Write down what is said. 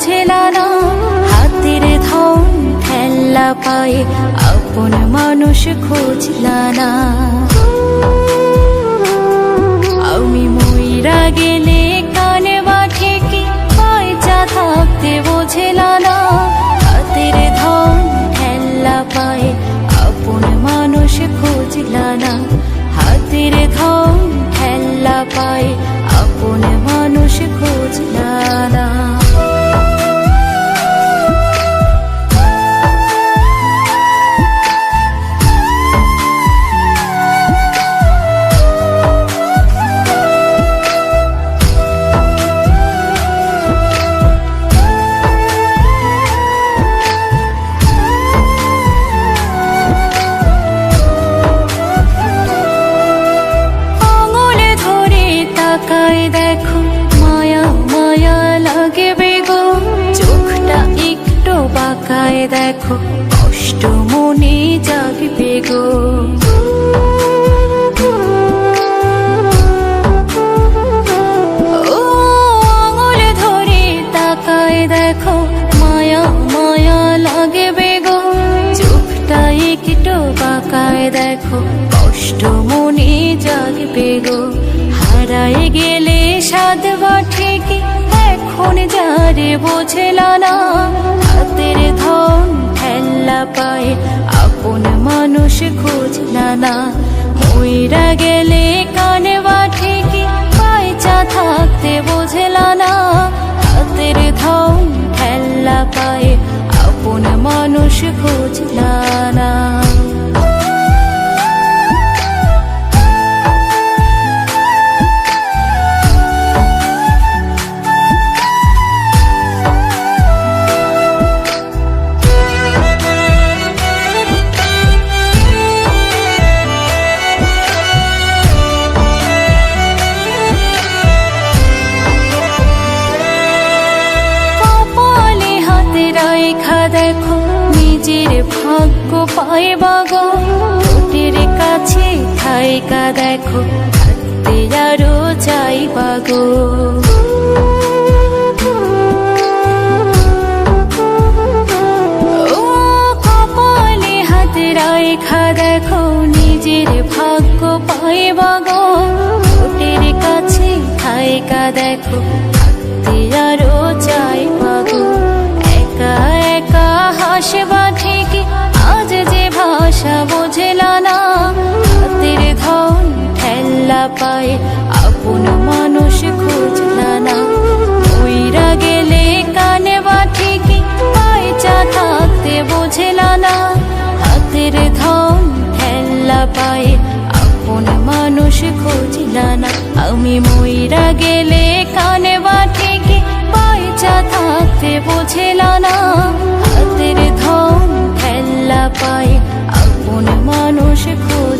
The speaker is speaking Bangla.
বুঝলা না, হাতের ধন ঠেলা পায়ে আপন মানুষ খুঁজলা না। আমি মইরা গেলে কানে বাঠে কি পয়সা থাকতে বুঝলা না, হাতের ধন ঠেলা পায়ে আপন মানুষ খুঁজলা না, হাতের ধন ঠেলা পায়ে আপন মানুষ খুঁজলা না। দেখো মায়া মায়া লাগে বেগো, চোখটা একটু বাঁকায় দেখো কষ্ট মনে জাগবে গো। ও আঙুলে ধরে তাকায় দেখো মায়া মায়া লাগে বেগো, চোখটা একটু বাঁকায় দেখো কষ্ট মনে জাগবে গো। হারায় গেলে সাদ বাঠে কি এখন যারে বোঝলা না, হাতের ধন ঠেলা পায়ে আপন মানুষ খুঁজলা না। মইরা গেলে কানে বাঠে কি পয়সা থাকতে বোঝলা না, হাতের ধন ঠেলা পায়ে আপন মানুষ খুঁজলা না। দেখো নিজের ভাগ্য পাইবা গো, ঠোঁটের কাছে থাইকা দেখো থাকতে আরো চাইবা গো। ও কপালে হাতে রাইখা দেখো নিজের ভাগ্য পাইবা গো, ঠোঁটের কাছে থাইকা দেখো থাকতে আরো চাইবা গো। একা একা হাসবা ঠিকই আজ যে ভাষা বোঝলা না, হাতের ধন ঠেলা পায়ে আপন মানুষ খুঁজলা না। মইরা গেলে কানে বাঠে কি পয়সা থাকতে বোঝলা না, হাতের ধন ঠেলা পায়ে আপন মানুষ খুঁজলা না। আমি মইরা গেলে কানে বাঠে কি পয়সা থাকতে বোঝলা না, হাতের ধন ঠেলা পায়ে আপন মানুষ খুঁজলা না।